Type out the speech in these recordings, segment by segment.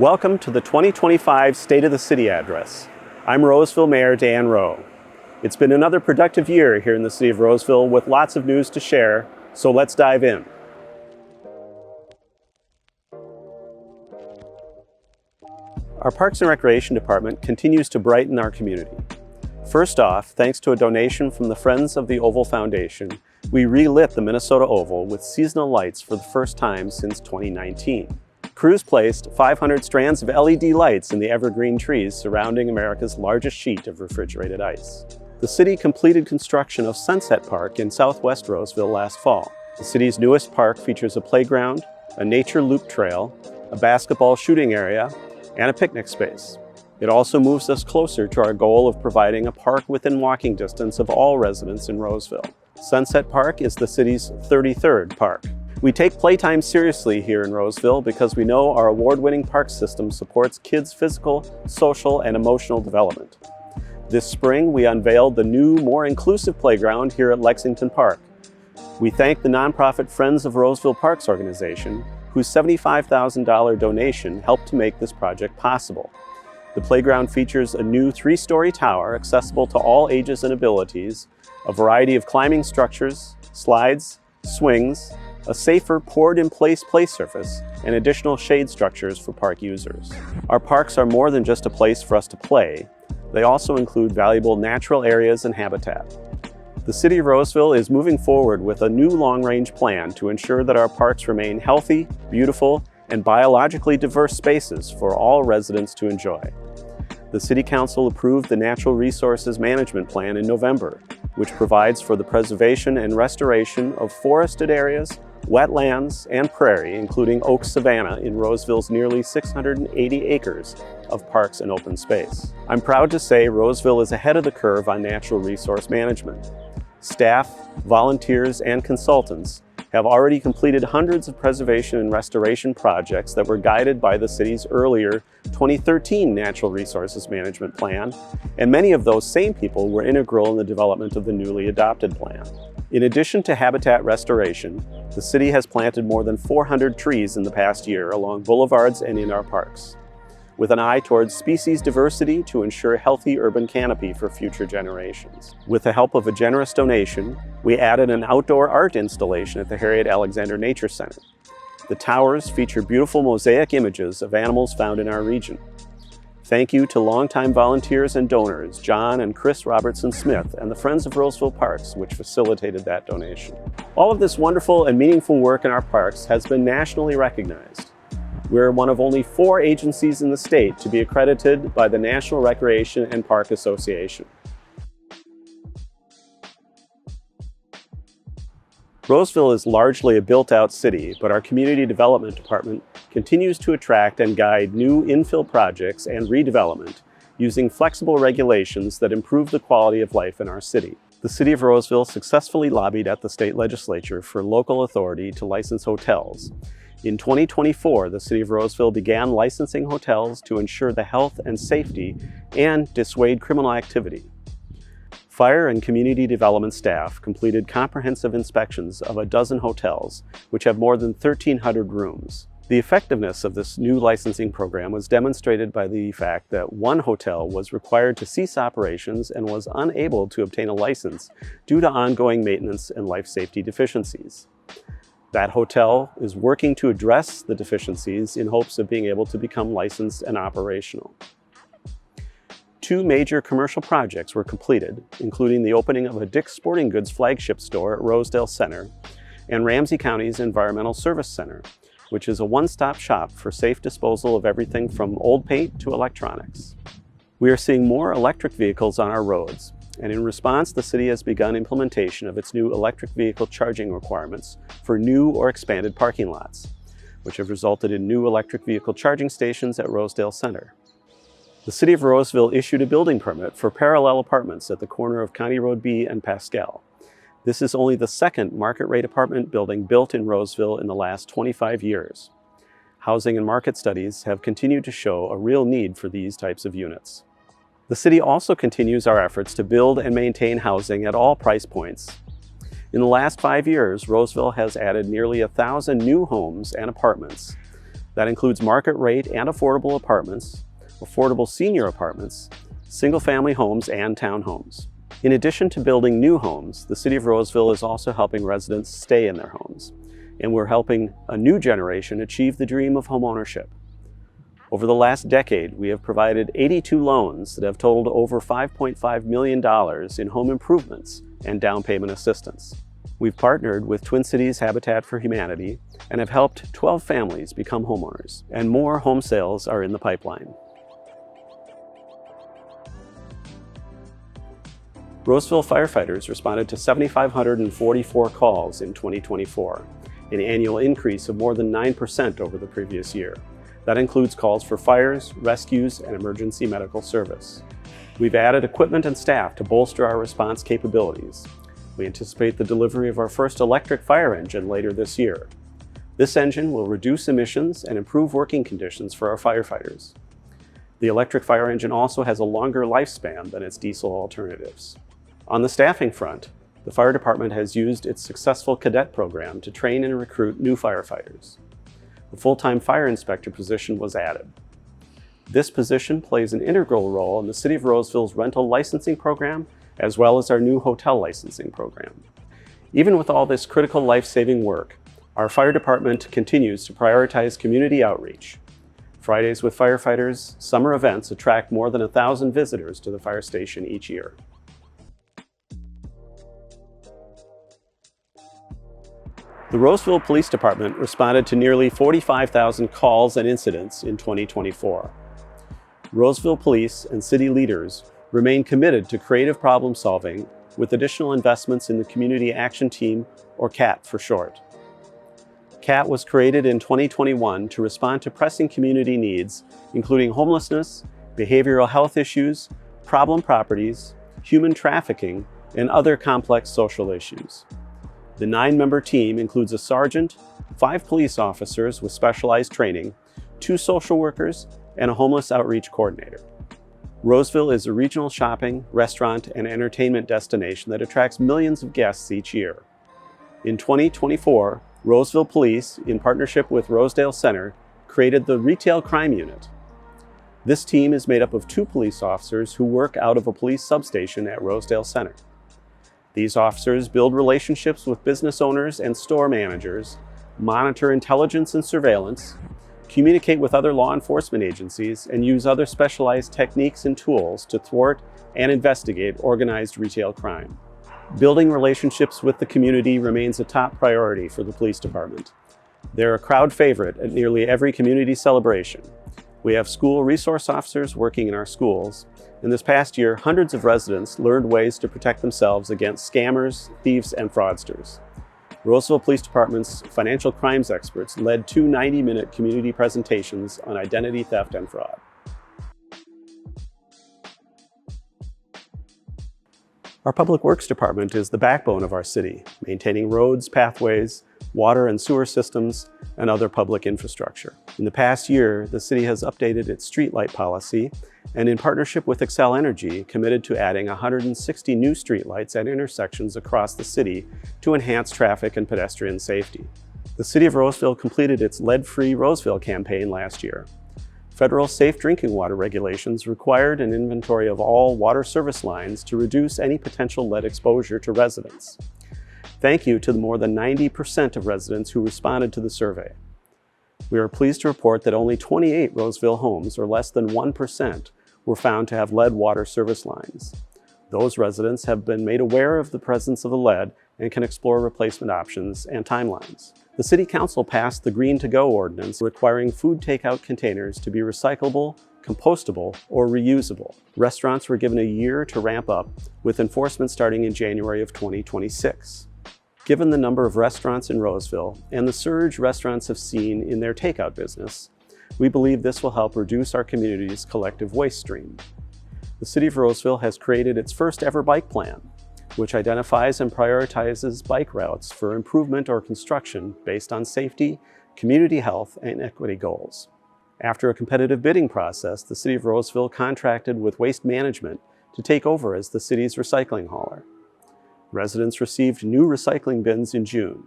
Welcome to the 2025 State of the City Address. I'm Roseville Mayor Dan Rowe. It's been another productive year here in the city of Roseville with lots of news to share, so let's dive in. Our Parks and Recreation Department continues to brighten our community. First off, thanks to a donation from the Friends of the Oval Foundation, we relit the Minnesota Oval with seasonal lights for the first time since 2019. Crews placed 500 strands of LED lights in the evergreen trees surrounding America's largest sheet of refrigerated ice. The city completed construction of Sunset Park in southwest Roseville last fall. The city's newest park features a playground, a nature loop trail, a basketball shooting area, and a picnic space. It also moves us closer to our goal of providing a park within walking distance of all residents in Roseville. Sunset Park is the city's 33rd park. We take playtime seriously here in Roseville because we know our award-winning park system supports kids' physical, social, and emotional development. This spring, we unveiled the new, more inclusive playground here at Lexington Park. We thank the nonprofit Friends of Roseville Parks organization, whose $75,000 donation helped to make this project possible. The playground features a new 3-story tower accessible to all ages and abilities, a variety of climbing structures, slides, swings, a safer poured-in-place play surface, and additional shade structures for park users. Our parks are more than just a place for us to play. They also include valuable natural areas and habitat. The City of Roseville is moving forward with a new long-range plan to ensure that our parks remain healthy, beautiful, and biologically diverse spaces for all residents to enjoy. The City Council approved the Natural Resources Management Plan in November, which provides for the preservation and restoration of forested areas, wetlands, and prairie, including oak savanna in Roseville's nearly 680 acres of parks and open space. I'm proud to say Roseville is ahead of the curve on natural resource management. Staff, volunteers, and consultants have already completed hundreds of preservation and restoration projects that were guided by the city's earlier 2013 Natural Resources Management Plan, and many of those same people were integral in the development of the newly adopted plan. In addition to habitat restoration, the city has planted more than 400 trees in the past year along boulevards and in our parks, with an eye towards species diversity to ensure healthy urban canopy for future generations. With the help of a generous donation, we added an outdoor art installation at the Harriet Alexander Nature Center. The towers feature beautiful mosaic images of animals found in our region. Thank you to longtime volunteers and donors, John and Chris Robertson-Smith, and the Friends of Roseville Parks, which facilitated that donation. All of this wonderful and meaningful work in our parks has been nationally recognized. We're one of only 4 agencies in the state to be accredited by the National Recreation and Park Association. Roseville is largely a built-out city, but our Community Development Department continues to attract and guide new infill projects and redevelopment using flexible regulations that improve the quality of life in our city. The City of Roseville successfully lobbied at the state legislature for local authority to license hotels. In 2024, the City of Roseville began licensing hotels to ensure the health and safety and dissuade criminal activity. Fire and community development staff completed comprehensive inspections of a dozen hotels, which have more than 1,300 rooms. The effectiveness of this new licensing program was demonstrated by the fact that one hotel was required to cease operations and was unable to obtain a license due to ongoing maintenance and life safety deficiencies. That hotel is working to address the deficiencies in hopes of being able to become licensed and operational. 2 major commercial projects were completed, including the opening of a Dick's Sporting Goods flagship store at Rosedale Center and Ramsey County's Environmental Service Center, which is a one-stop shop for safe disposal of everything from old paint to electronics. We are seeing more electric vehicles on our roads, and in response, the city has begun implementation of its new electric vehicle charging requirements for new or expanded parking lots, which have resulted in new electric vehicle charging stations at Rosedale Center. The City of Roseville issued a building permit for parallel apartments at the corner of County Road B and Pascal. This is only the second market-rate apartment building built in Roseville in the last 25 years. Housing and market studies have continued to show a real need for these types of units. The city also continues our efforts to build and maintain housing at all price points. In the last 5 years, Roseville has added nearly 1,000 new homes and apartments, That includes market rate and affordable apartments, affordable senior apartments, single-family homes, and townhomes. In addition to building new homes, the City of Roseville is also helping residents stay in their homes, and we're helping a new generation achieve the dream of homeownership. Over the last decade, we have provided 82 loans that have totaled over $5.5 million in home improvements and down payment assistance. We've partnered with Twin Cities Habitat for Humanity and have helped 12 families become homeowners, and more home sales are in the pipeline. Roseville firefighters responded to 7,544 calls in 2024, an annual increase of more than 9% over the previous year. That includes calls for fires, rescues, and emergency medical service. We've added equipment and staff to bolster our response capabilities. We anticipate the delivery of our first electric fire engine later this year. This engine will reduce emissions and improve working conditions for our firefighters. The electric fire engine also has a longer lifespan than its diesel alternatives. On the staffing front, the fire department has used its successful cadet program to train and recruit new firefighters. A full-time fire inspector position was added. This position plays an integral role in the City of Roseville's rental licensing program, as well as our new hotel licensing program. Even with all this critical life-saving work, our fire department continues to prioritize community outreach. Fridays with Firefighters summer events attract more than 1,000 visitors to the fire station each year. The Roseville Police Department responded to nearly 45,000 calls and incidents in 2024. Roseville Police and city leaders remain committed to creative problem solving with additional investments in the Community Action Team, or CAT for short. CAT was created in 2021 to respond to pressing community needs, including homelessness, behavioral health issues, problem properties, human trafficking, and other complex social issues. The 9-member team includes a sergeant, 5 police officers with specialized training, 2 social workers, and a homeless outreach coordinator. Roseville is a regional shopping, restaurant, and entertainment destination that attracts millions of guests each year. In 2024, Roseville Police, in partnership with Rosedale Center, created the Retail Crime Unit. This team is made up of 2 police officers who work out of a police substation at Rosedale Center. These officers build relationships with business owners and store managers, monitor intelligence and surveillance, communicate with other law enforcement agencies, and use other specialized techniques and tools to thwart and investigate organized retail crime. Building relationships with the community remains a top priority for the police department. They're a crowd favorite at nearly every community celebration. We have school resource officers working in our schools. In this past year, hundreds of residents learned ways to protect themselves against scammers, thieves, and fraudsters. Roseville Police Department's financial crimes experts led 2 90-minute community presentations on identity theft and fraud. Our Public Works Department is the backbone of our city, maintaining roads, pathways, water and sewer systems, and other public infrastructure. In the past year, the city has updated its streetlight policy and, in partnership with Xcel Energy, committed to adding 160 new streetlights at intersections across the city to enhance traffic and pedestrian safety. The City of Roseville completed its Lead-Free Roseville campaign last year. Federal safe drinking water regulations required an inventory of all water service lines to reduce any potential lead exposure to residents. Thank you to the more than 90% of residents who responded to the survey. We are pleased to report that only 28 Roseville homes, or less than 1%, were found to have lead water service lines. Those residents have been made aware of the presence of the lead and can explore replacement options and timelines. The City Council passed the Green to Go ordinance requiring food takeout containers to be recyclable, compostable, or reusable. Restaurants were given a year to ramp up, with enforcement starting in January of 2026. Given the number of restaurants in Roseville and the surge restaurants have seen in their takeout business, we believe this will help reduce our community's collective waste stream. The City of Roseville has created its first ever bike plan, which identifies and prioritizes bike routes for improvement or construction based on safety, community health, and equity goals. After a competitive bidding process, the City of Roseville contracted with Waste Management to take over as the city's recycling hauler. Residents received new recycling bins in June.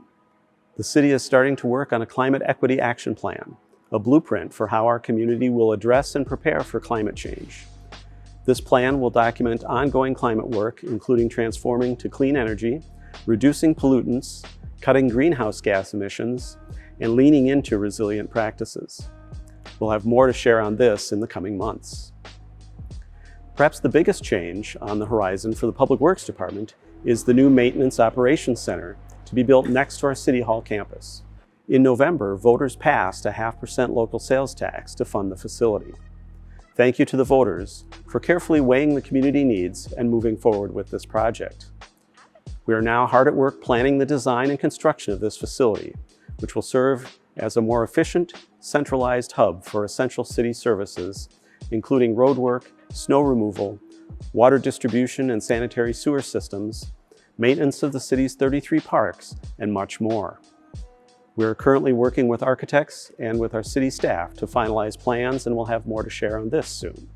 The city is starting to work on a climate equity action plan, a blueprint for how our community will address and prepare for climate change. This plan will document ongoing climate work, including transforming to clean energy, reducing pollutants, cutting greenhouse gas emissions, and leaning into resilient practices. We'll have more to share on this in the coming months. Perhaps the biggest change on the horizon for the Public Works Department is the new Maintenance Operations Center to be built next to our City Hall campus. In November, voters passed a 0.5% local sales tax to fund the facility. Thank you to the voters for carefully weighing the community needs and moving forward with this project. We are now hard at work planning the design and construction of this facility, which will serve as a more efficient, centralized hub for essential city services, including roadwork, snow removal, water distribution and sanitary sewer systems, maintenance of the city's 33 parks, and much more. We are currently working with architects and with our city staff to finalize plans, and we'll have more to share on this soon.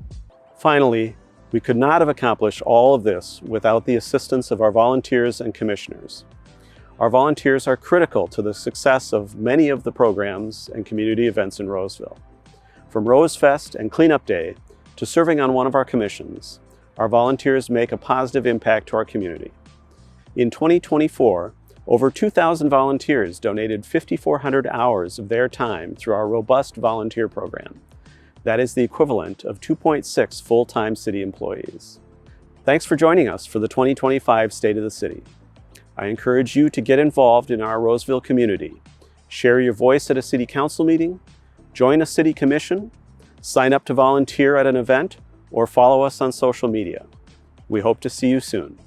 Finally, we could not have accomplished all of this without the assistance of our volunteers and commissioners. Our volunteers are critical to the success of many of the programs and community events in Roseville. From Rose Fest and Cleanup Day to serving on one of our commissions, our volunteers make a positive impact to our community. In 2024, over 2,000 volunteers donated 5,400 hours of their time through our robust volunteer program. That is the equivalent of 2.6 full-time city employees. Thanks for joining us for the 2025 State of the City. I encourage you to get involved in our Roseville community. Share your voice at a city council meeting, join a city commission, sign up to volunteer at an event, or follow us on social media. We hope to see you soon.